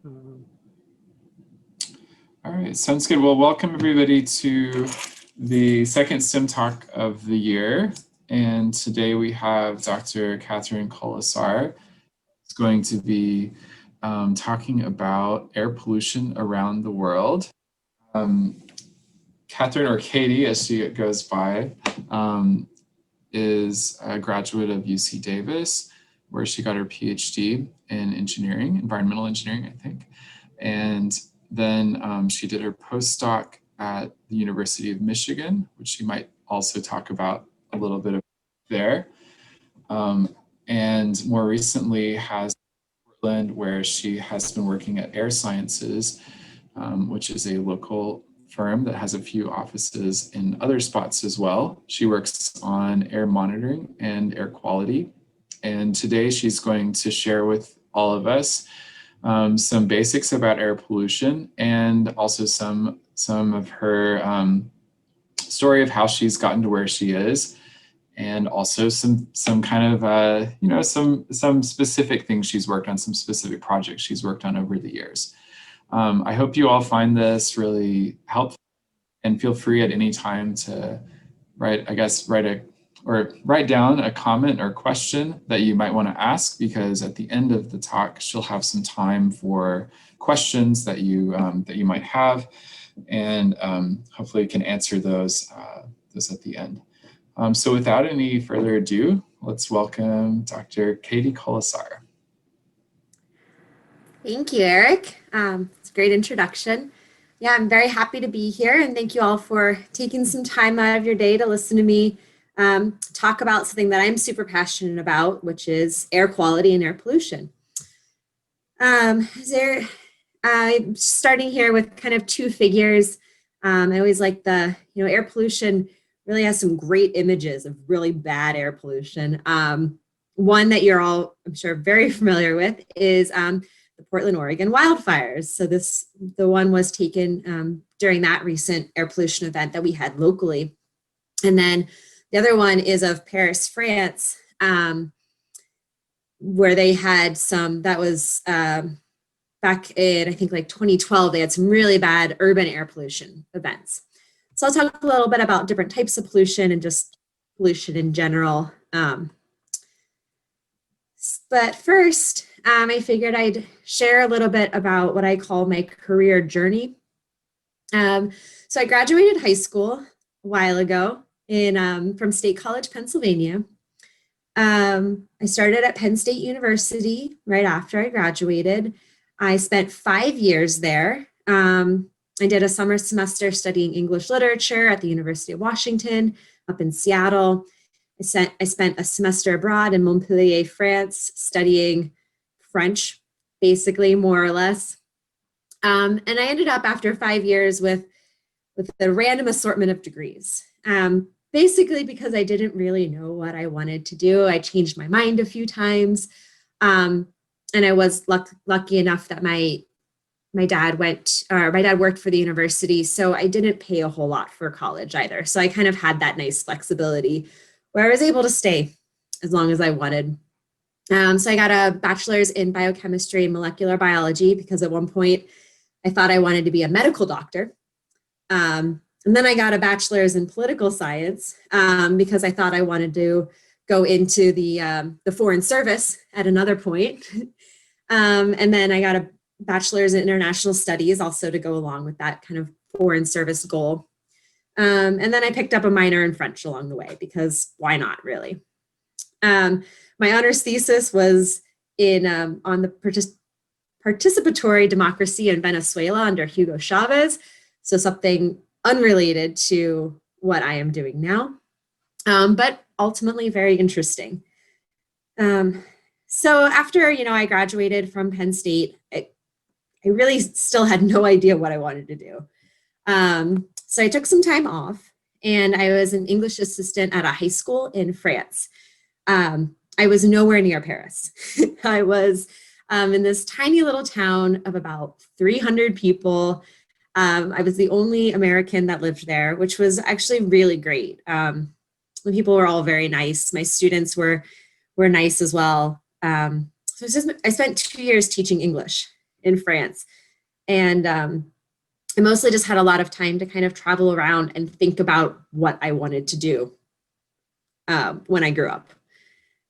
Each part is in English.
All right, sounds good. Well, welcome everybody to the second STEM Talk of the year. And today we have Dr. Catherine Colasar. Who's going to be talking about air pollution around the world. Catherine, or Katie as she goes by, is a graduate of UC Davis, where she got her PhD in engineering, environmental engineering, I think. And then she did her postdoc at the University of Michigan, which she might also talk about a little bit there. And more recently has Portland, where she has been working at Air Sciences, which is a local firm that has a few offices in other spots as well. She works on air monitoring and air quality. And today she's going to share with all of us some basics about air pollution, and also some of her story of how she's gotten to where she is, and also some kind of some specific things she's worked on, some specific projects she's worked on over the years. I hope you all find this really helpful, and feel free at any time to write down a comment or question that you might want to ask, because at the end of the talk, she'll have some time for questions that you might have, and hopefully can answer those at the end. So without any further ado, let's welcome Dr. Katie Colasar. Thank you, Eric. It's a great introduction. Yeah, I'm very happy to be here, and thank you all for taking some time out of your day to listen to me talk about something that I'm super passionate about, which is air quality and air pollution. I'm starting here with kind of two figures. I always like air pollution really has some great images of really bad air pollution. One that you're all, I'm sure, very familiar with is the Portland, Oregon wildfires. So the one was taken during that recent air pollution event that we had locally. And then the other one is of Paris, France, where they had that was back in, I think, like 2012, they had some really bad urban air pollution events. So I'll talk a little bit about different types of pollution and just pollution in general. But first, I figured I'd share a little bit about what I call my career journey. So I graduated high school a while ago from State College, Pennsylvania. I started at Penn State University right after I graduated. I spent 5 years there. I did a summer semester studying English literature at the University of Washington up in Seattle. I spent a semester abroad in Montpellier, France, studying French, basically, more or less. And I ended up after 5 years with a random assortment of degrees. Basically because I didn't really know what I wanted to do. I changed my mind a few times. And I was lucky enough that my dad worked for the university, so I didn't pay a whole lot for college either. So I kind of had that nice flexibility where I was able to stay as long as I wanted. So I got a bachelor's in biochemistry and molecular biology because at one point I thought I wanted to be a medical doctor. And then I got a bachelor's in political science because I thought I wanted to go into the foreign service at another point. And then I got a bachelor's in international studies also to go along with that kind of foreign service goal. And then I picked up a minor in French along the way because why not, really? My honors thesis was on the participatory democracy in Venezuela under Hugo Chavez, so something unrelated to what I am doing now, but ultimately very interesting. So after I graduated from Penn State, I really still had no idea what I wanted to do. So I took some time off, and I was an English assistant at a high school in France. I was nowhere near Paris. I was in this tiny little town of about 300 people. I was the only American that lived there, which was actually really great. The people were all very nice. My students were nice as well. So I spent 2 years teaching English in France. And I mostly just had a lot of time to kind of travel around and think about what I wanted to do when I grew up.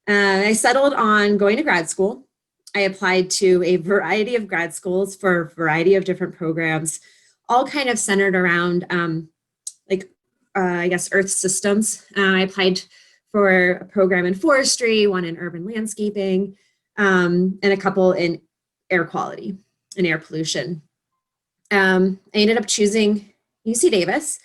I settled on going to grad school. I applied to a variety of grad schools for a variety of different programs, all kind of centered around I guess, earth systems. I applied for a program in forestry, one in urban landscaping, and a couple in air quality and air pollution. I ended up choosing UC Davis,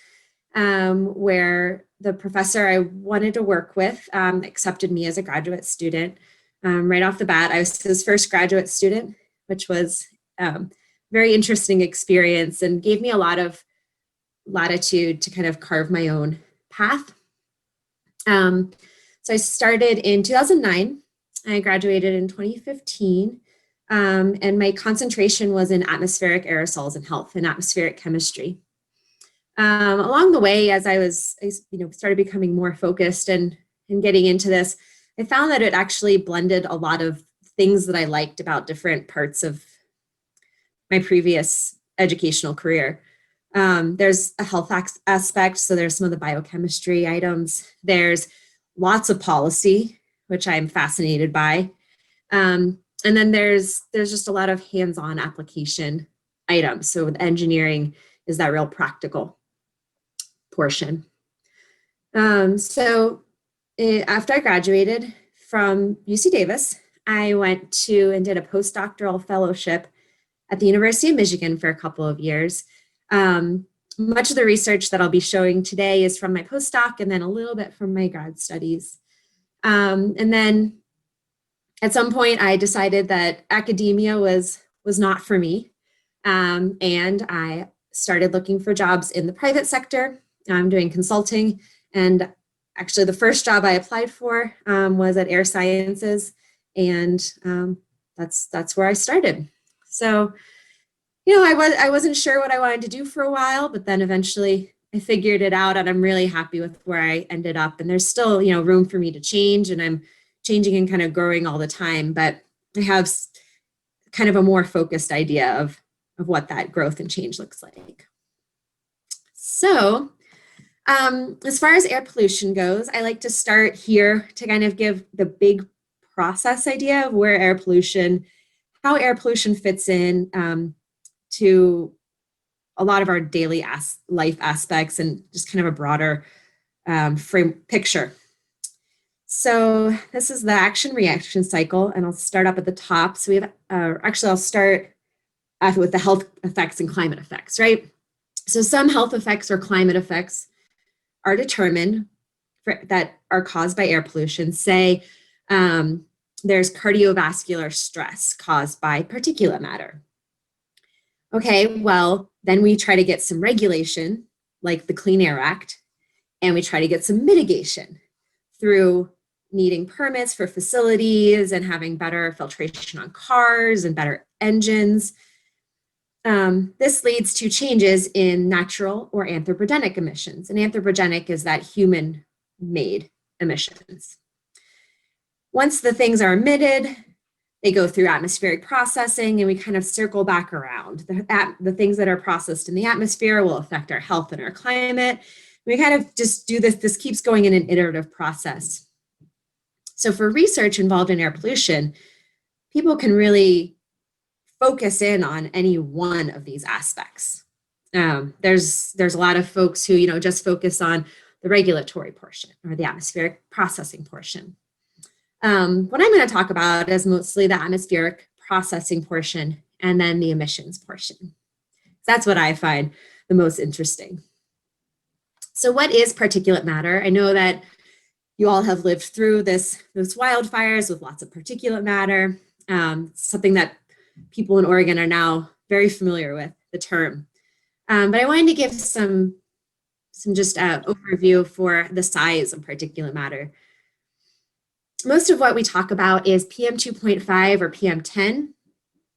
where the professor I wanted to work with accepted me as a graduate student. Right off the bat, I was his first graduate student, which was a very interesting experience and gave me a lot of latitude to kind of carve my own path. So I started in 2009. I graduated in 2015. And my concentration was in atmospheric aerosols and health and atmospheric chemistry. Along the way, as I started becoming more focused and getting into this, I found that it actually blended a lot of things that I liked about different parts of my previous educational career. There's a health aspect, so there's some of the biochemistry items. There's lots of policy, which I'm fascinated by. And then there's just a lot of hands-on application items. So with engineering is that real practical portion. After I graduated from UC Davis, I went to and did a postdoctoral fellowship at the University of Michigan for a couple of years. Much of the research that I'll be showing today is from my postdoc and then a little bit from my grad studies. And then at some point I decided that academia was not for me. And I started looking for jobs in the private sector. I'm doing consulting, and actually the first job I applied for was at Air Sciences, and that's where I started. So, I wasn't sure what I wanted to do for a while, but then eventually I figured it out, and I'm really happy with where I ended up. And there's still, room for me to change, and I'm changing and kind of growing all the time, but I have kind of a more focused idea of what that growth and change looks like. So, as far as air pollution goes, I like to start here to kind of give the big process idea of how air pollution fits in to a lot of our daily life aspects and just kind of a broader frame picture. So this is the action reaction cycle, and I'll start up at the top. So we have, I'll start with the health effects and climate effects, right? So some health effects or climate effects are determined that are caused by air pollution. Say there's cardiovascular stress caused by particulate matter. Okay, well, then we try to get some regulation, like the Clean Air Act, and we try to get some mitigation through needing permits for facilities and having better filtration on cars and better engines. This leads to changes in natural or anthropogenic emissions. And anthropogenic is that human-made emissions. Once the things are emitted, they go through atmospheric processing, and we kind of circle back around. The things that are processed in the atmosphere will affect our health and our climate. We kind of just do this keeps going in an iterative process. So for research involved in air pollution, people can really focus in on any one of these aspects. There's a lot of folks who just focus on the regulatory portion or the atmospheric processing portion. What I'm going to talk about is mostly the atmospheric processing portion and then the emissions portion. That's what I find the most interesting. So what is particulate matter? I know that you all have lived through those wildfires with lots of particulate matter, something that people in Oregon are now very familiar with, the term. But I wanted to give some just overview for the size of particulate matter. Most of what we talk about is PM 2.5 or PM 10.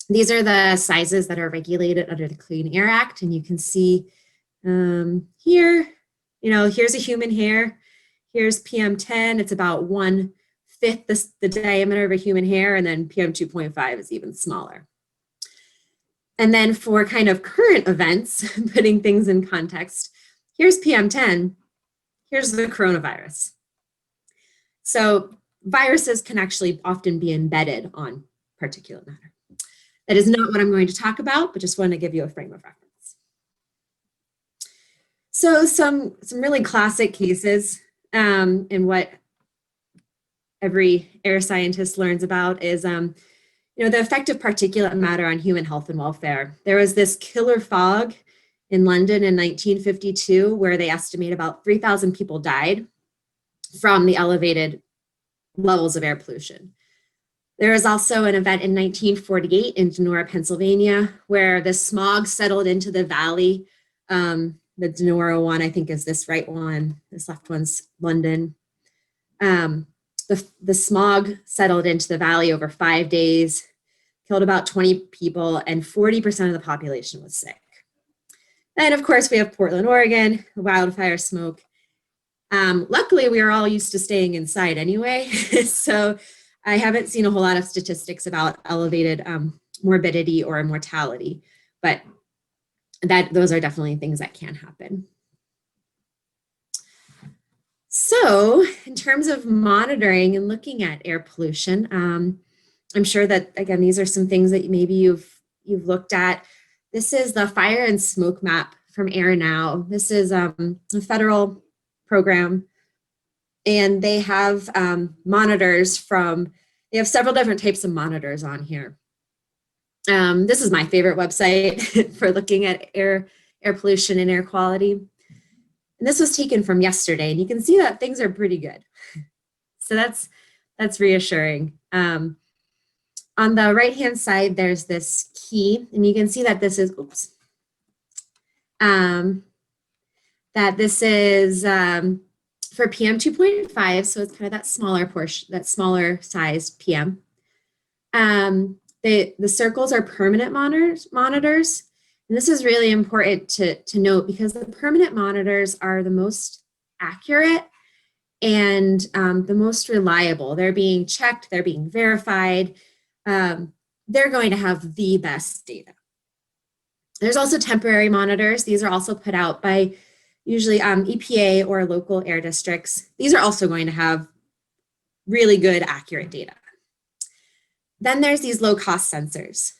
These are the sizes that are regulated under the Clean Air Act. And you can see here, here's a human hair. Here's PM 10. It's about 1/5 the diameter of a human hair. And then PM 2.5 is even smaller. And then for kind of current events, putting things in context, here's PM10, here's the coronavirus. So viruses can actually often be embedded on particulate matter. That is not what I'm going to talk about, but just want to give you a frame of reference. So some really classic cases, and what every air scientist learns about is the effect of particulate matter on human health and welfare. There was this killer fog in London in 1952 where they estimate about 3,000 people died from the elevated levels of air pollution. There was also an event in 1948 in Donora, Pennsylvania, where the smog settled into the valley. The Donora one, I think, is this right one. This left one's London. The smog settled into the valley over 5 days, killed about 20 people, and 40% of the population was sick. Then, of course, we have Portland, Oregon, wildfire smoke. Luckily, we are all used to staying inside anyway, so I haven't seen a whole lot of statistics about elevated morbidity or mortality, but those are definitely things that can happen. So in terms of monitoring and looking at air pollution, I'm sure that, again, these are some things that maybe you've looked at. This is the fire and smoke map from AirNow. This is a federal program, and they have monitors they have several different types of monitors on here. This is my favorite website for looking at air pollution and air quality. And this was taken from yesterday, and you can see that things are pretty good. So that's reassuring. On the right-hand side, there's this key, and you can see that this is, that this is for PM 2.5, so it's kind of that smaller portion, that smaller sized PM. The circles are permanent monitors, and this is really important to note because the permanent monitors are the most accurate and the most reliable. They're being checked, they're being verified. They're going to have the best data. There's also temporary monitors. These are also put out by usually EPA or local air districts. These are also going to have really good, accurate data. Then there's these low-cost sensors.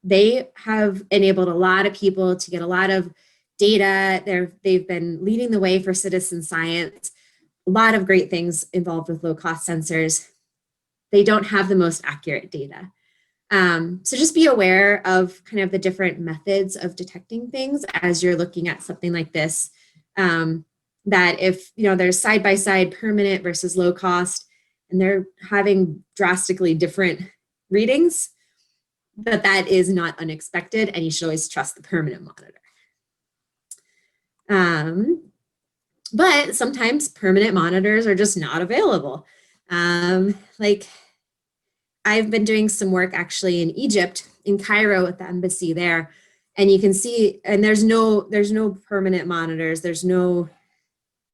They have enabled a lot of people to get a lot of data. They've been leading the way for citizen science. A lot of great things involved with low-cost sensors. They don't have the most accurate data. So just be aware of kind of the different methods of detecting things as you're looking at something like this. That if there's side-by-side permanent versus low cost, and they're having drastically different readings, that is not unexpected, and you should always trust the permanent monitor. But sometimes permanent monitors are just not available. Like I've been doing some work actually in Egypt, in Cairo at the embassy there, and you can see, and there's no permanent monitors. There's none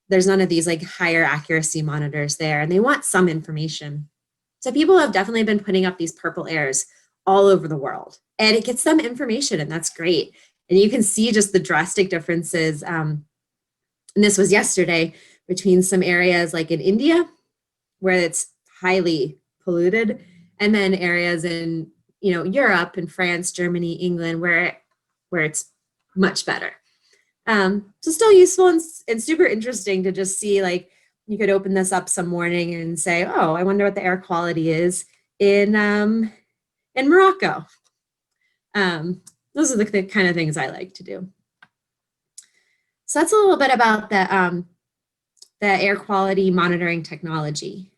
of these like higher accuracy monitors there, and they want some information. So people have definitely been putting up these purple airs all over the world, and it gets them information, and that's great. And you can see just the drastic differences. And this was yesterday, between some areas like in India, where it's highly polluted, and then areas in Europe and France, Germany, England, where it's much better. So still useful and super interesting to just see, like, you could open this up some morning and say, oh, I wonder what the air quality is in Morocco. Those are the kind of things I like to do. So that's a little bit about the air quality monitoring technology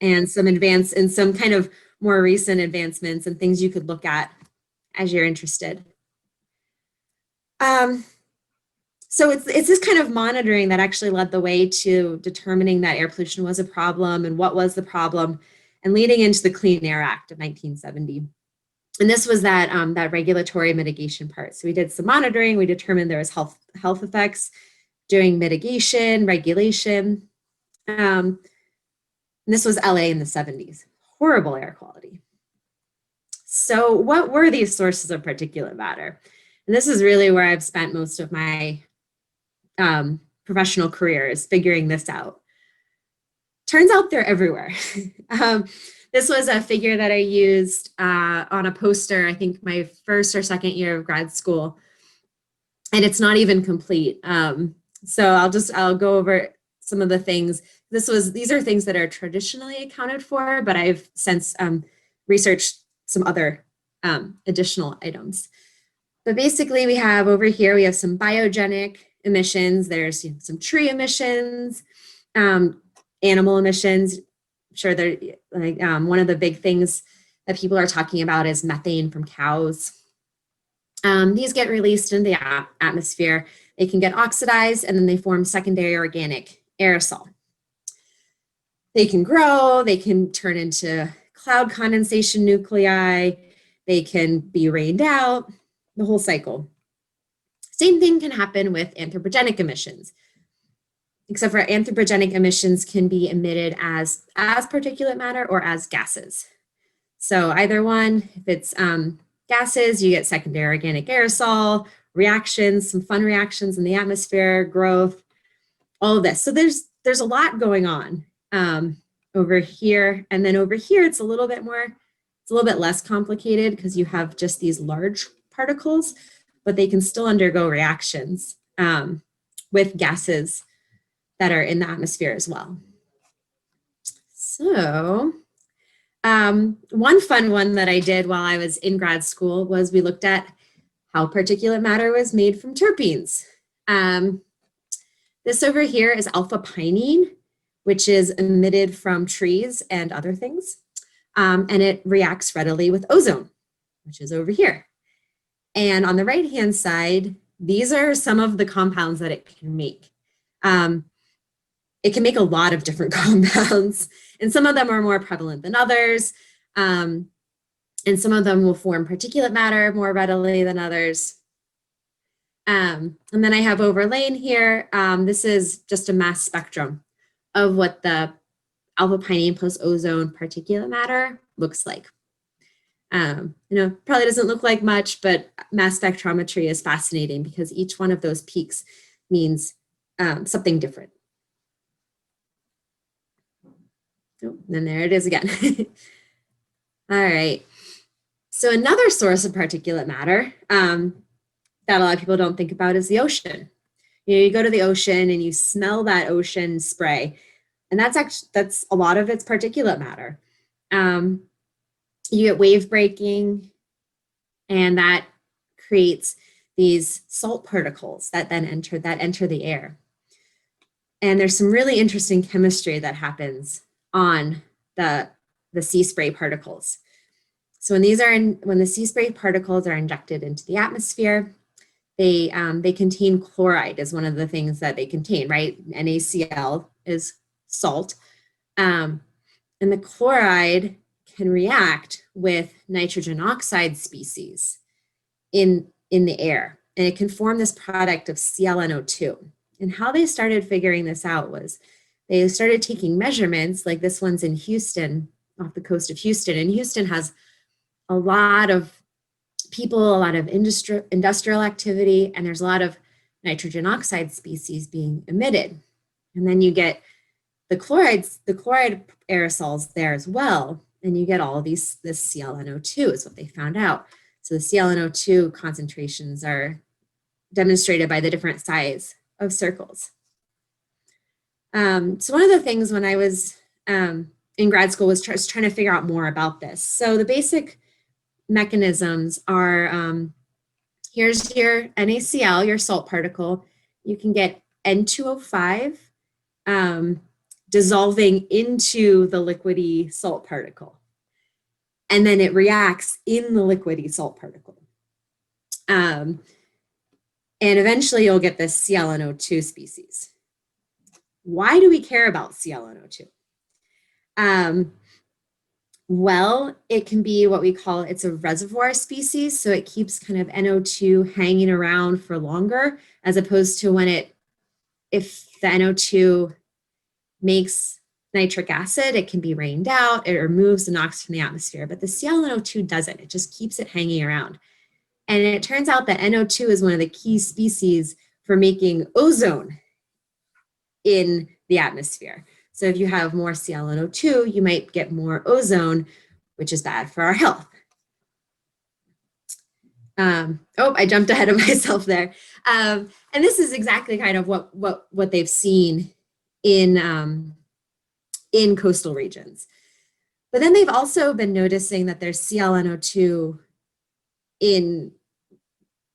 and some kind of more recent advancements and things you could look at as you're interested. So it's this kind of monitoring that actually led the way to determining that air pollution was a problem and what was the problem, and leading into the Clean Air Act of 1970. And this was that regulatory mitigation part. So we did some monitoring, we determined there was health effects, doing mitigation, regulation. And this was LA in the 70s. Horrible air quality. So what were these sources of particulate matter? And this is really where I've spent most of my professional career, is figuring this out. Turns out they're everywhere. This was a figure that I used on a poster, I think my first or second year of grad school, and it's not even complete. So I'll go over some of the things. These are things that are traditionally accounted for, but I've since researched some other additional items. But basically we have over here, we have some biogenic emissions. There's some tree emissions, animal emissions. I'm sure they're like one of the big things that people are talking about is methane from cows. These get released in the atmosphere. They can get oxidized and then they form secondary organic aerosol. They can grow, they can turn into cloud condensation nuclei, they can be rained out, the whole cycle. Same thing can happen with anthropogenic emissions, except for anthropogenic emissions can be emitted as particulate matter or as gases. So either one, if it's gases, you get secondary organic aerosol, reactions, some fun reactions in the atmosphere, growth, all of this. So there's a lot going on over here. And then over here, it's a little bit less complicated because you have just these large particles, but they can still undergo reactions with gases that are in the atmosphere as well. So one fun one that I did while I was in grad school was we looked at how particulate matter was made from terpenes. This over here is alpha pinene, which is emitted from trees and other things. And it reacts readily with ozone, which is over here. And on the right-hand side, these are some of the compounds that it can make. It can make a lot of different compounds, and some of them are more prevalent than others. And some of them will form particulate matter more readily than others. And then I have overlain here. This is just a mass spectrum of what the alpha pinene plus ozone particulate matter looks like. Probably doesn't look like much, but mass spectrometry is fascinating because each one of those peaks means something different. Oh, and there it is again. All right. So another source of particulate matter that a lot of people don't think about is the ocean. You go to the ocean and you smell that ocean spray, and that's a lot of its particulate matter. You get wave breaking, and that creates these salt particles that then enter the air. And there's some really interesting chemistry that happens on the sea spray particles. So when the sea spray particles are injected into the atmosphere, they contain chloride is one of the things that they contain, right? NaCl is salt. And the chloride can react with nitrogen oxide species in the air. And it can form this product of ClNO2. And how they started figuring this out was they started taking measurements, like this one's in Houston, off the coast of Houston. And Houston has a lot of people, a lot of industrial activity, and there's a lot of nitrogen oxide species being emitted. And then you get the chloride aerosols there as well. And you get all of this ClNO2 is what they found out. So the ClNO2 concentrations are demonstrated by the different size of circles. So one of the things when I was in grad school was trying to figure out more about this. So the basic mechanisms are, here's your NaCl, your salt particle. You can get N2O5 dissolving into the liquidy salt particle. And then it reacts in the liquidy salt particle. And eventually you'll get this ClNO2 species. Why do we care about ClNO2? Well, it can be what we call, it's a reservoir species. So it keeps kind of NO2 hanging around for longer, as opposed to if the NO2 makes nitric acid, it can be rained out, it removes the NOx from the atmosphere, but the ClNO2 doesn't, it just keeps it hanging around. And it turns out that NO2 is one of the key species for making ozone in the atmosphere. So if you have more ClNO2, you might get more ozone, which is bad for our health. I jumped ahead of myself there. And this is exactly kind of what they've seen in coastal regions. But then they've also been noticing that there's ClNO2 in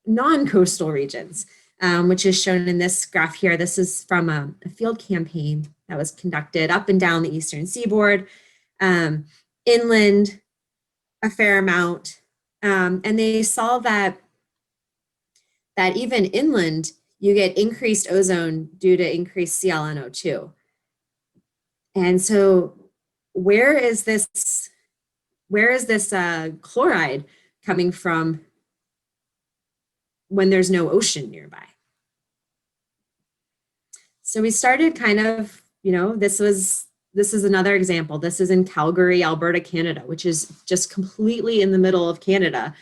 non-coastal regions, which is shown in this graph here. This is from a field campaign that was conducted up and down the eastern seaboard, inland a fair amount. And they saw that even inland, you get increased ozone due to increased ClNO2. And so where is this chloride coming from when there's no ocean nearby? So we started kind of, this is another example. This is in Calgary, Alberta, Canada, which is just completely in the middle of Canada,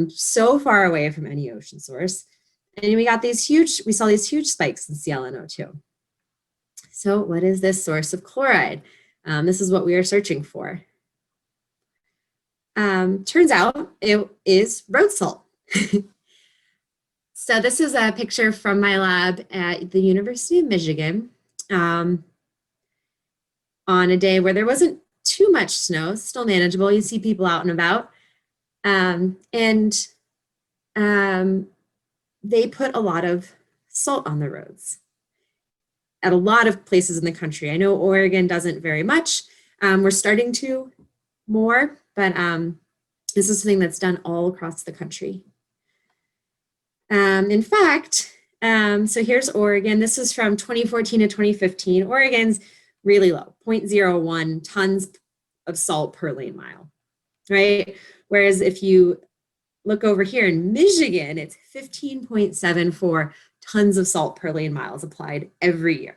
so far away from any ocean source. And we saw these huge spikes in ClNO2. So what is this source of chloride? This is what we are searching for. Turns out it is road salt. So this is a picture from my lab at the University of Michigan on a day where there wasn't too much snow, still manageable. You see people out and about. They put a lot of salt on the roads at a lot of places in the country. I know Oregon doesn't very much. We're starting to more, but this is something that's done all across the country. In fact, so here's Oregon. This is from 2014 to 2015. Oregon's really low, 0.01 tons of salt per lane mile, right? Whereas if you look over here in Michigan, it's 15.74 tons of salt per lane miles applied every year.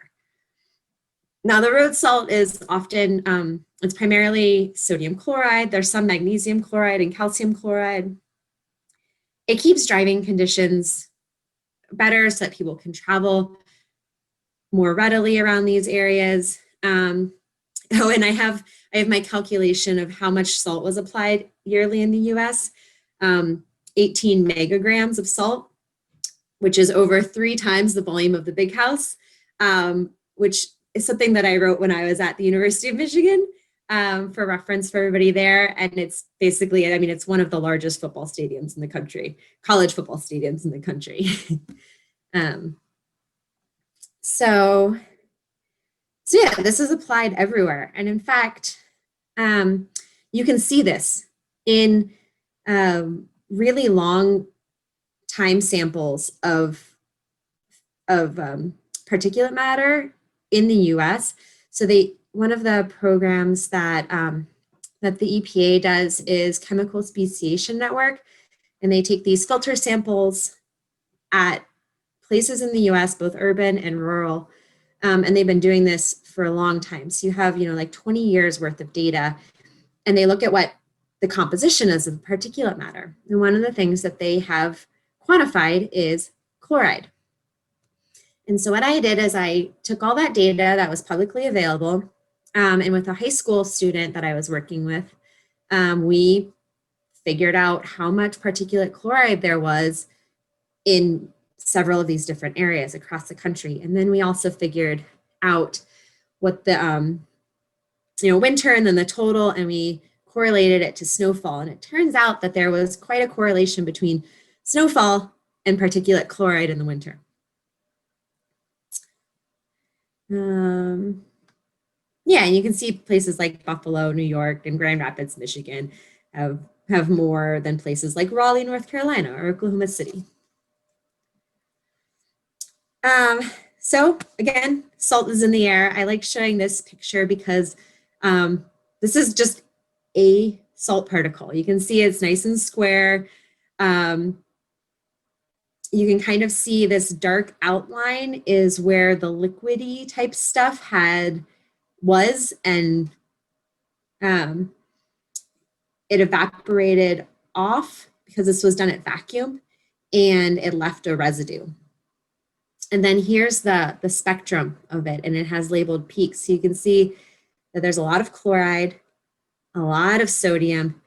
Now the road salt is often, it's primarily sodium chloride. There's some magnesium chloride and calcium chloride. It keeps driving conditions better so that people can travel more readily around these areas. And I have my calculation of how much salt was applied yearly in the US. 18 megagrams of salt, which is over 3 times the volume of the Big House, which is something that I wrote when I was at the University of Michigan for reference for everybody there. And it's basically, it's one of the largest football stadiums in the country, college football stadiums in the country. So yeah, this is applied everywhere. And in fact, you can see this in really long time samples of particulate matter in the US. So one of the programs that the EPA does is Chemical Speciation Network, and they take these filter samples at places in the US, both urban and rural, and they've been doing this for a long time. So you have, like 20 years worth of data, and they look at what the composition is of particulate matter. And one of the things that they have quantified is chloride. And so what I did is I took all that data that was publicly available, and with a high school student that I was working with, we figured out how much particulate chloride there was in several of these different areas across the country. And then we also figured out what the winter and then the total, and we correlated it to snowfall. And it turns out that there was quite a correlation between snowfall and particulate chloride in the winter. Yeah, and you can see places like Buffalo, New York, and Grand Rapids, Michigan have more than places like Raleigh, North Carolina, or Oklahoma City. So again, salt is in the air. I like showing this picture because this is just a salt particle. You can see it's nice and square. You can kind of see this dark outline is where the liquidy type stuff had was, and it evaporated off because this was done at vacuum, and it left a residue. And then here's the spectrum of it, and it has labeled peaks. So you can see that there's a lot of chloride, a lot of sodium.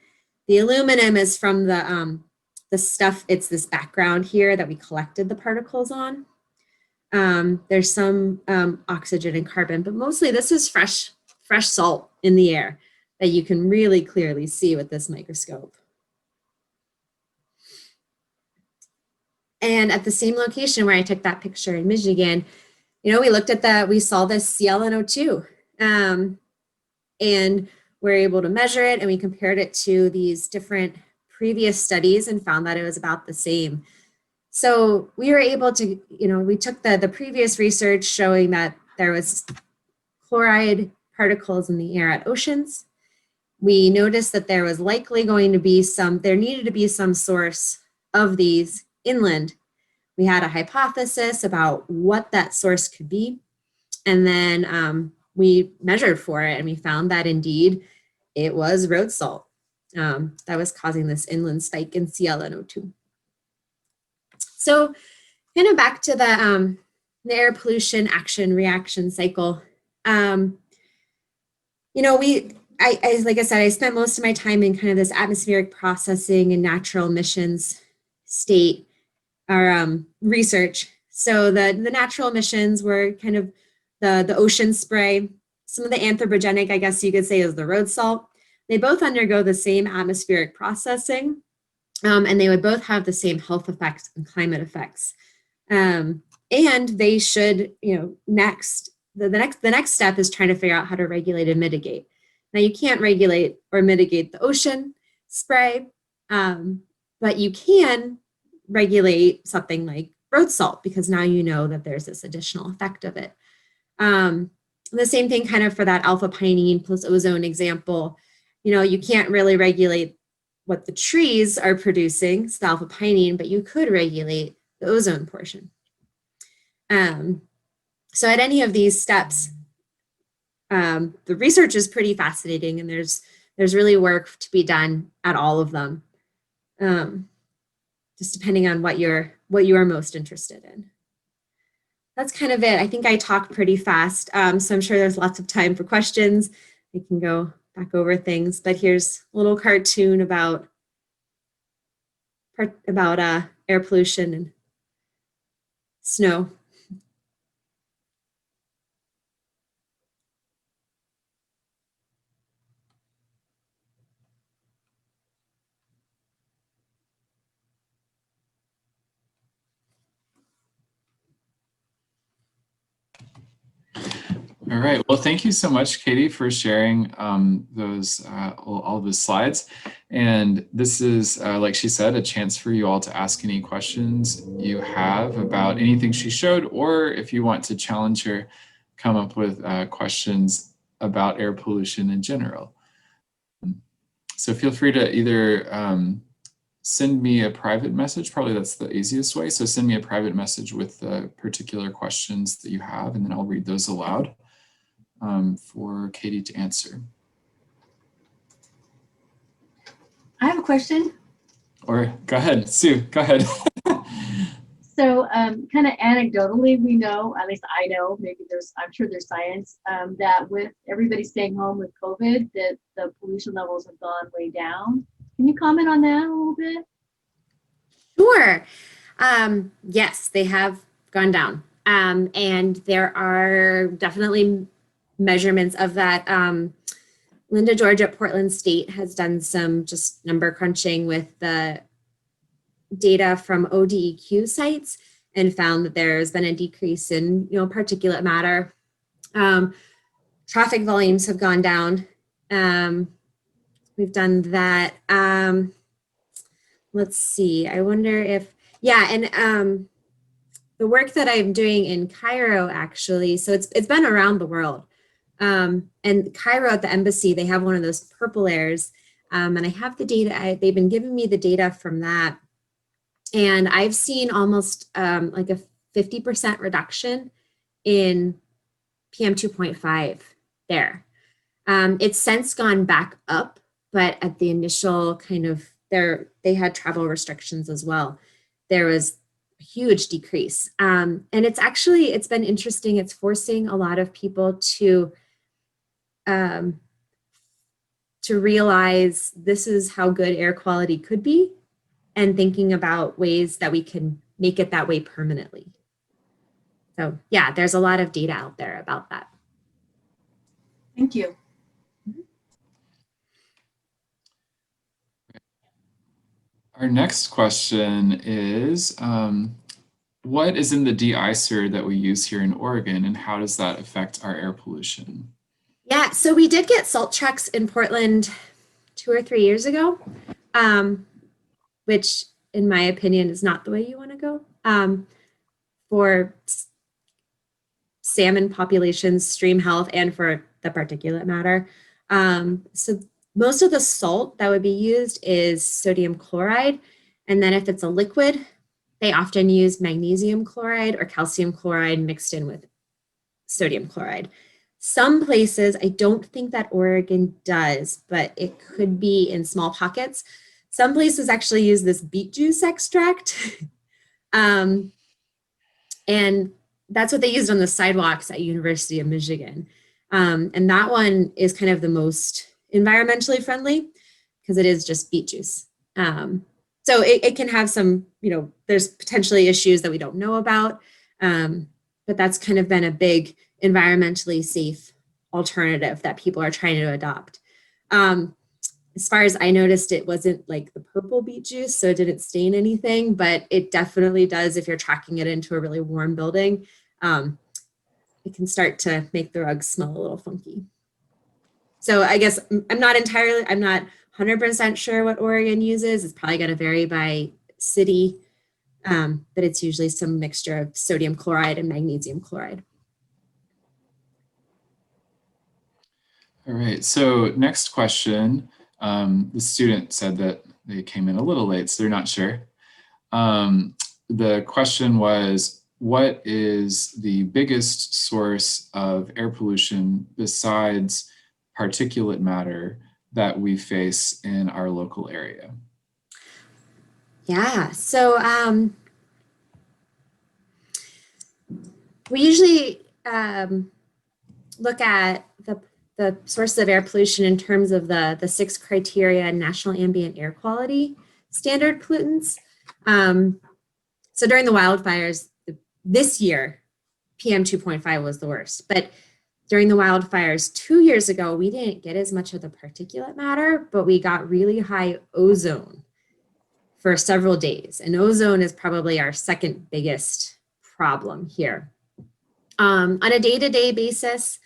The aluminum is from the stuff, it's this background here that we collected the particles on. There's some oxygen and carbon, but mostly this is fresh salt in the air that you can really clearly see with this microscope. And at the same location where I took that picture in Michigan, we looked at we saw this ClNO2, and we're able to measure it, and we compared it to these different previous studies and found that it was about the same. So we were able to, we took the previous research showing that there was chloride particles in the air at oceans. We noticed that there was likely going to be there needed to be some source of these inland. We had a hypothesis about what that source could be. And then we measured for it, and we found that indeed it was road salt that was causing this inland spike in ClNO2. So kind of back to the air pollution action reaction cycle. Like I said, I spent most of my time in kind of this atmospheric processing and natural emissions state or research. So the natural emissions were kind of the ocean spray. Some of the anthropogenic, I guess you could say, is the road salt. They both undergo the same atmospheric processing, and they would both have the same health effects and climate effects. And they should, the next step is trying to figure out how to regulate and mitigate. Now, you can't regulate or mitigate the ocean spray, but you can regulate something like road salt, because now you know that there's this additional effect of it. The same thing kind of for that alpha pinene plus ozone example. You can't really regulate what the trees are producing, it's the alpha pinene, but you could regulate the ozone portion. So at any of these steps, the research is pretty fascinating, and there's really work to be done at all of them, just depending on what you are most interested in. That's kind of it. I think I talk pretty fast, so I'm sure there's lots of time for questions. I can go back over things, but here's a little cartoon about air pollution and snow. All right. Well, thank you so much, Katie, for sharing those all the slides. And this is, like she said, a chance for you all to ask any questions you have about anything she showed, or if you want to challenge her, come up with questions about air pollution in general. So feel free to either send me a private message. Probably that's the easiest way. So send me a private message with the particular questions that you have, and then I'll read those aloud for Katie to answer. I have a question. Or go ahead, Sue, go ahead. So kind of anecdotally, we know, at least I know, maybe I'm sure there's science, that with everybody staying home with COVID, that the pollution levels have gone way down. Can you comment on that a little bit? Sure. Yes, they have gone down. And there are definitely measurements of that. Linda George at Portland State has done some just number crunching with the data from ODEQ sites and found that there's been a decrease in particulate matter. Traffic volumes have gone down. We've done that. Let's see. I wonder if and the work that I'm doing in Cairo, actually, so it's been around the world. And Cairo at the embassy, they have one of those purple airs, and I have the data. They've been giving me the data from that, and I've seen almost like a 50% reduction in PM 2.5 there. It's since gone back up, but at the initial kind of they had travel restrictions as well. There was a huge decrease. And it's been interesting. It's forcing a lot of people to realize this is how good air quality could be, and thinking about ways that we can make it that way permanently. So yeah, there's a lot of data out there about that. Thank you. Our next question is, what is in the de-icer that we use here in Oregon, and how does that affect our air pollution? Yeah, so we did get salt trucks in Portland 2 or 3 years ago, which in my opinion is not the way you want to go for salmon populations, stream health, and for the particulate matter. So most of the salt that would be used is sodium chloride. And then if it's a liquid, they often use magnesium chloride or calcium chloride mixed in with sodium chloride. Some places, I don't think that Oregon does, but it could be in small pockets. Some places actually use this beet juice extract. And that's what they used on the sidewalks at University of Michigan. And that one is kind of the most environmentally friendly because it is just beet juice. So it can have some, there's potentially issues that we don't know about, but that's kind of been a big environmentally safe alternative that people are trying to adopt. As far as I noticed, it wasn't like the purple beet juice, so it didn't stain anything, but it definitely does if you're tracking it into a really warm building. It can start to make the rugs smell a little funky. So I guess I'm not 100% sure what Oregon uses. It's probably going to vary by city, but it's usually some mixture of sodium chloride and magnesium chloride. All right, so next question. The student said that they came in a little late, so they're not sure. The question was, what is the biggest source of air pollution besides particulate matter that we face in our local area? Yeah, so we usually look at the sources of air pollution in terms of the 6 criteria National Ambient Air Quality Standard pollutants. So during the wildfires this year, PM 2.5 was the worst, but during the wildfires 2 years ago, we didn't get as much of the particulate matter, but we got really high ozone for several days. And ozone is probably our second biggest problem here. On a day-to-day basis,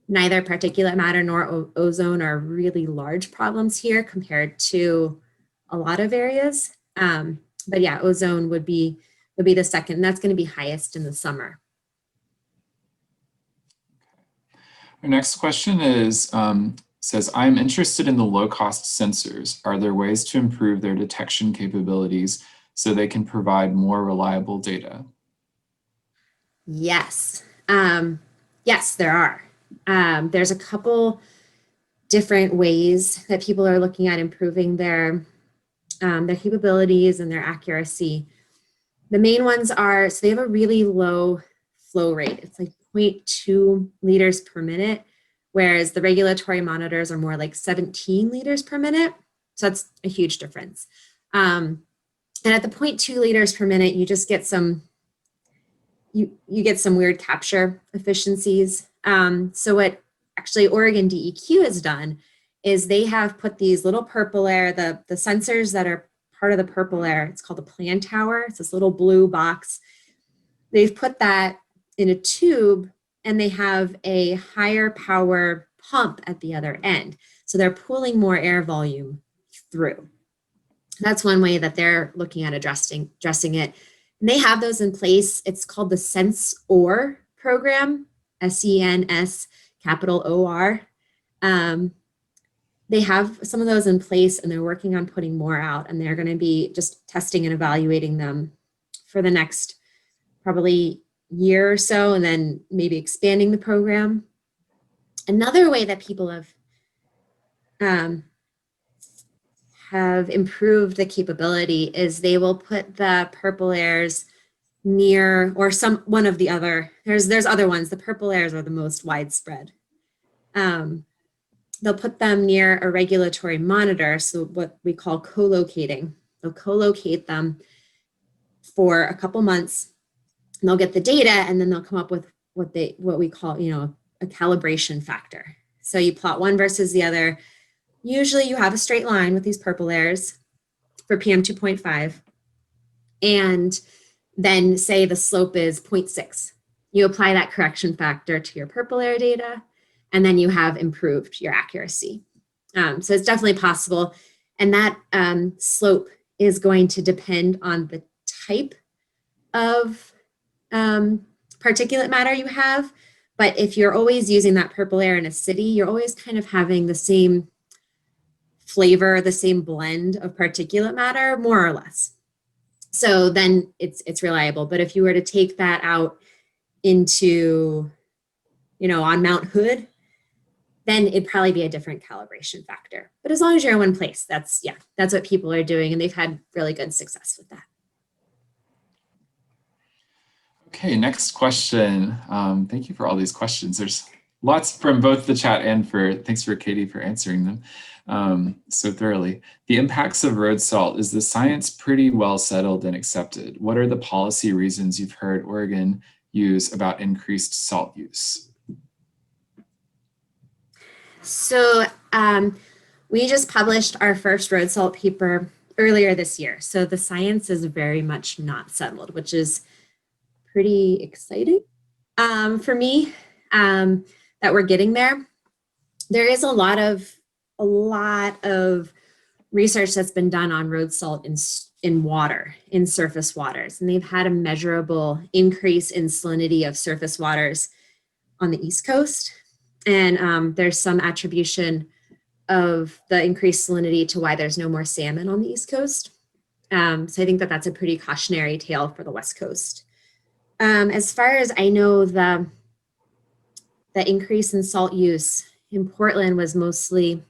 neither particulate matter nor ozone are really large problems here compared to a lot of areas. But yeah, ozone would be the second, and that's going to be highest in the summer. Our next question is, says, I'm interested in the low-cost sensors. Are there ways to improve their detection capabilities so they can provide more reliable data? Yes. Yes, there are. There's a couple different ways that people are looking at improving their capabilities and their accuracy. The main ones are, so they have a really low flow rate. It's like 0.2 liters per minute, whereas the regulatory monitors are more like 17 liters per minute. So that's a huge difference. And at the 0.2 liters per minute, you just get some, you get some weird capture efficiencies. So what actually Oregon DEQ has done is they have put these little purple air, the sensors that are part of the purple air, it's called a plan tower. It's this little blue box. They've put that in a tube and they have a higher power pump at the other end. So they're pulling more air volume through. That's one way that they're looking at addressing it. And they have those in place. It's called the SENS-OR program, SENS capital OR. They have some of those in place and they're working on putting more out, and they're going to be just testing and evaluating them for the next probably year or so, and then maybe expanding the program. Another way that people have improved the capability is they will put the purple airs near, or one of the other, there's other ones, the purple airs are the most widespread. They'll put them near a regulatory monitor, so what we call co-locating. They'll co-locate them for a couple months, and they'll get the data, and then they'll come up with what we call, a calibration factor. So you plot one versus the other. Usually you have a straight line with these purple airs for PM 2.5, and then say the slope is 0.6. You apply that correction factor to your purple air data, and then you have improved your accuracy. So it's definitely possible. And that slope is going to depend on the type of particulate matter you have. But if you're always using that purple air in a city, you're always kind of having the same flavor, the same blend of particulate matter, more or less. So then it's reliable. But if you were to take that out into, on Mount Hood, then it'd probably be a different calibration factor. But as long as you're in one place, that's what people are doing, and they've had really good success with that. Okay, next question. Thank you for all these questions. There's lots from both the chat and thanks for Katie for answering them so thoroughly. The impacts of road salt, is the science pretty well settled and accepted? What are the policy reasons you've heard Oregon use about increased salt use? So we just published our first road salt paper earlier this year. So the science is very much not settled, which is pretty exciting for me that we're getting there. There is a lot of research that's been done on road salt in water, in surface waters, and they've had a measurable increase in salinity of surface waters on the East Coast. And there's some attribution of the increased salinity to why there's no more salmon on the East Coast. So I think that's a pretty cautionary tale for the West Coast. As far as I know, the increase in salt use in Portland was mostly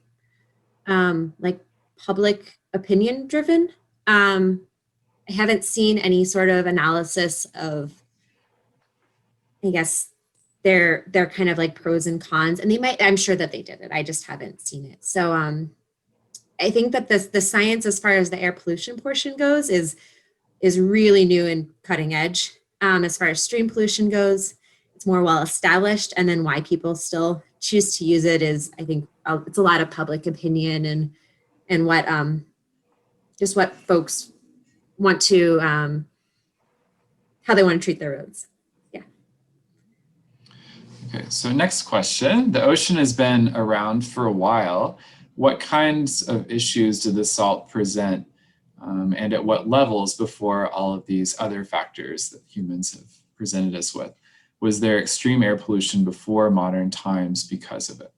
like public opinion driven. I haven't seen any sort of analysis of, I guess, they're kind of like pros and cons, and I'm sure that they did it. I just haven't seen it. So I think that the science as far as the air pollution portion goes is really new and cutting edge. As far as stream pollution goes, it's more well established, and then why people still choose to use it is, I think, it's a lot of public opinion and what just what folks want to how they want to treat their roads. Okay, so next question. The ocean has been around for a while. What kinds of issues did the salt present and at what levels before all of these other factors that humans have presented us with? Was there extreme air pollution before modern times because of it?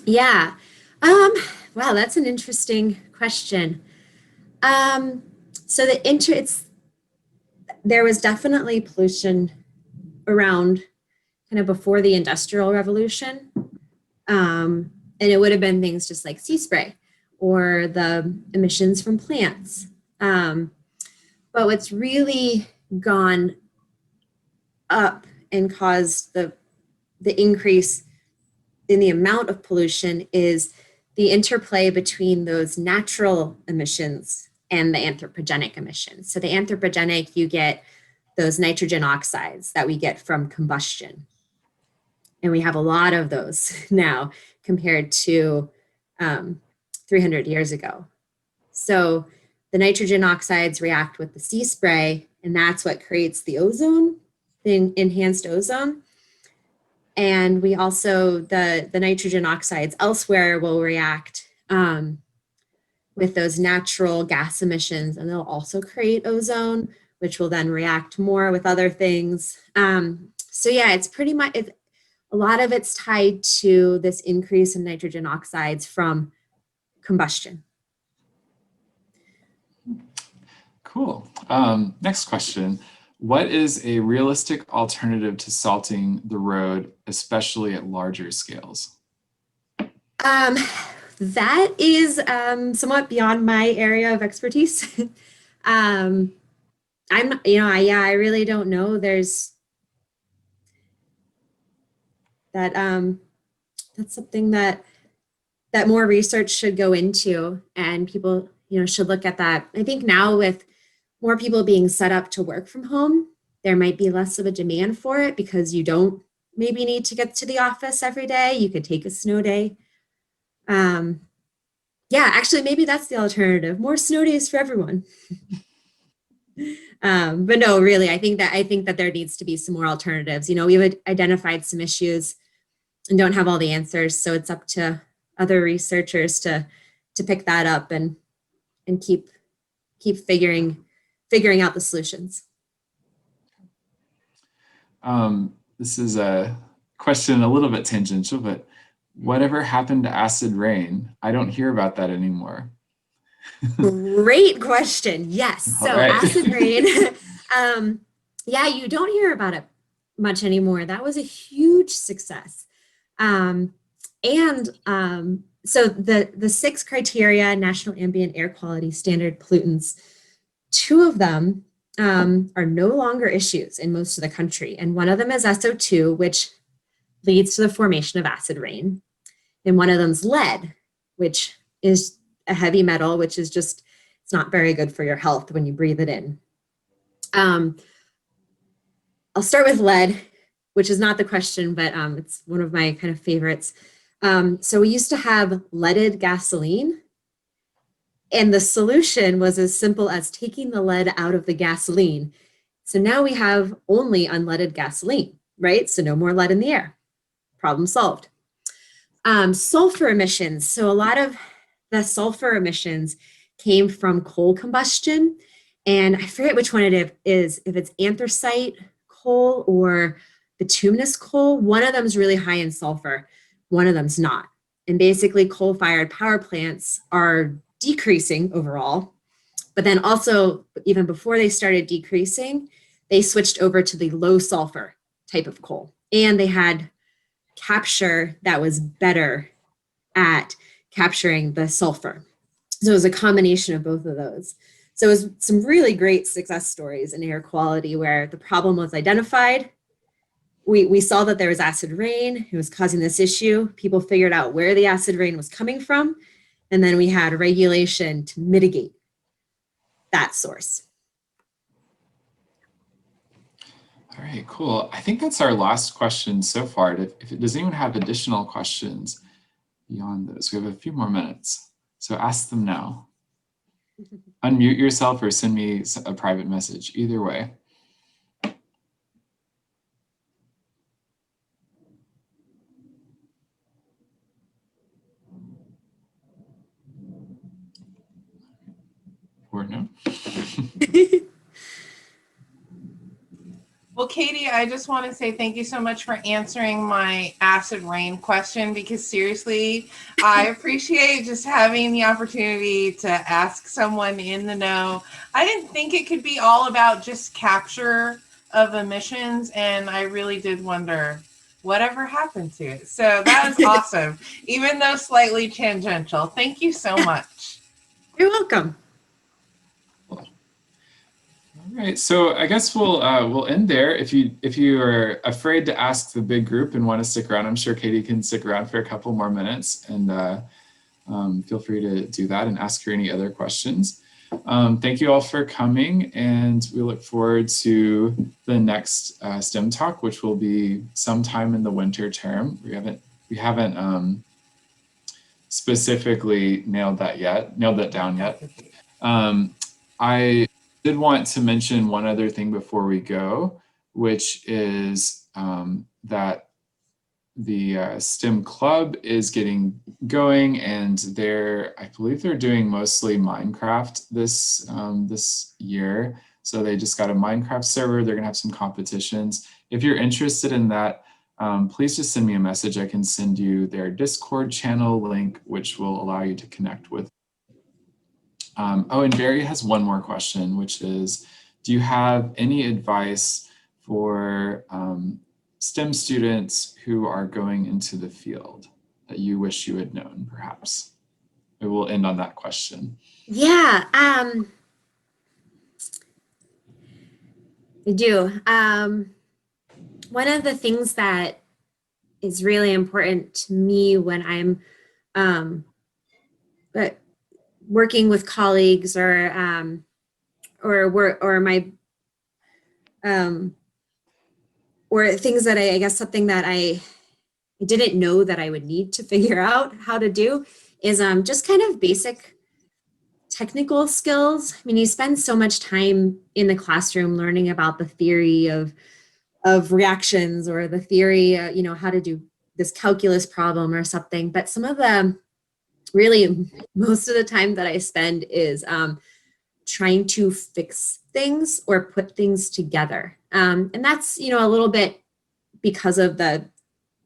Yeah. Wow, that's an interesting question. So there was definitely pollution around kind of before the Industrial Revolution. And it would have been things just like sea spray or the emissions from plants. But what's really gone up and caused the increase in the amount of pollution is the interplay between those natural emissions and the anthropogenic emissions. So the anthropogenic, you get those nitrogen oxides that we get from combustion. And we have a lot of those now compared to 300 years ago. So the nitrogen oxides react with the sea spray, and that's what creates the ozone, the enhanced ozone. And we also, the nitrogen oxides elsewhere will react with those natural gas emissions, and they'll also create ozone, which will then react more with other things. So yeah, it's pretty much, a lot of it's tied to this increase in nitrogen oxides from combustion. Cool. Next question. what is a realistic alternative to salting the road, especially at larger scales? Um, that is somewhat beyond my area of expertise. um, I really don't know. There's that that's something that more research should go into, and people, should look at that. I think now with more people being set up to work from home, there might be less of a demand for it because you don't maybe need to get to the office every day. You could take a snow day. Um, yeah, actually, maybe that's the alternative. More snow days for everyone. But no, really, I think that there needs to be some more alternatives. We've identified some issues and don't have all the answers, so it's up to other researchers to pick that up and keep figuring out the solutions. This is a question a little bit tangential, but whatever happened to acid rain? I don't hear about that anymore. Great question. Yes. So All right. acid rain. Yeah, you don't hear about it much anymore. That was a huge success. So the 6 criteria, National Ambient Air Quality Standard pollutants, 2 of them are no longer issues in most of the country. And one of them is SO2, which leads to the formation of acid rain. And one of them's lead, which is a heavy metal, which is just, it's not very good for your health when you breathe it in. I'll start with lead, which is not the question, but it's one of my kind of favorites. So we used to have leaded gasoline, and the solution was as simple as taking the lead out of the gasoline. So now we have only unleaded gasoline, right? So no more lead in the air. Problem solved. Sulfur emissions. So a lot of the sulfur emissions came from coal combustion. And I forget which one it is, if it's anthracite coal or bituminous coal. One of them is really high in sulfur. One of them's not. And basically coal-fired power plants are decreasing overall. But then also, even before they started decreasing, they switched over to the low sulfur type of coal. And they had capture that was better at capturing the sulfur. So it was a combination of both of those. So it was some really great success stories in air quality where the problem was identified. We saw that there was acid rain. It was causing this issue. People figured out where the acid rain was coming from. And then we had regulation to mitigate that source. All right, cool. I think that's our last question so far. Does anyone have additional questions beyond those? We have a few more minutes, so ask them now. Unmute yourself or send me a private message, either way. Or no? Well, Katie, I just want to say thank you so much for answering my acid rain question, because seriously, I appreciate just having the opportunity to ask someone in the know. I didn't think it could be all about just capture of emissions, and I really did wonder whatever happened to it. So that was awesome, even though slightly tangential. Thank you so much. You're welcome. All right, so I guess we'll end there. If you are afraid to ask the big group and want to stick around, I'm sure Katie can stick around for a couple more minutes, and feel free to do that and ask her any other questions. Thank you all for coming, and we look forward to the next STEM talk, which will be sometime in the winter term. We haven't specifically nailed that down yet. I did want to mention one other thing before we go, which is that the STEM Club is getting going, and I believe they're doing mostly Minecraft this year. So they just got a Minecraft server. They're gonna have some competitions. If you're interested in that, please just send me a message. I can send you their Discord channel link, which will allow you to connect with. Oh, and Barry has one more question, which is, do you have any advice for STEM students who are going into the field that you wish you had known, perhaps? We will end on that question. Yeah, I do. One of the things that is really important to me when I'm working with colleagues or my or things that I guess something that I didn't know that I would need to figure out how to do is just kind of basic technical skills. I mean, you spend so much time in the classroom learning about the theory of reactions or the theory, how to do this calculus problem or something. But some of the really most of the time that I spend is trying to fix things or put things together. And that's, a little bit because of the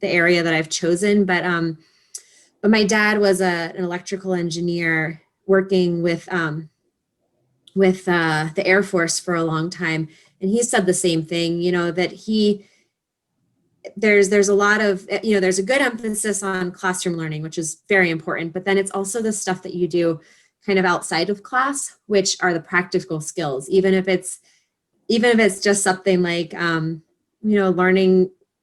area that I've chosen. But my dad was an electrical engineer working with the Air Force for a long time. And he said the same thing, that there's a lot of, there's a good emphasis on classroom learning, which is very important, but then it's also the stuff that you do kind of outside of class, which are the practical skills, even if it's just something like,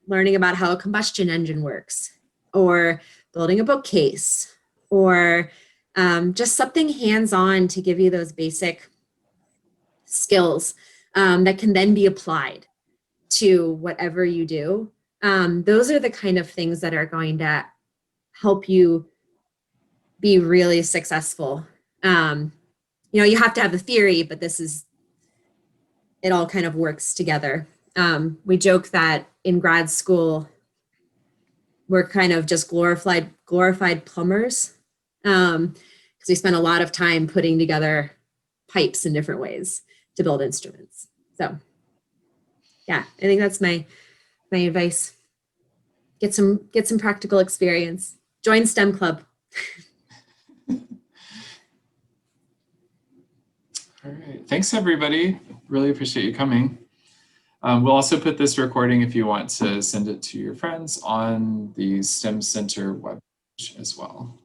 learning about how a combustion engine works, or building a bookcase, or just something hands-on to give you those basic skills that can then be applied to whatever you do. Those are the kind of things that are going to help you be really successful. You have to have the theory, but it all kind of works together. We joke that in grad school, we're kind of just glorified plumbers, because we spend a lot of time putting together pipes in different ways to build instruments. So yeah, I think that's my advice. Get some practical experience. Join STEM Club. All right, thanks everybody. Really appreciate you coming. We'll also put this recording, if you want to send it to your friends, on the STEM Center web page as well.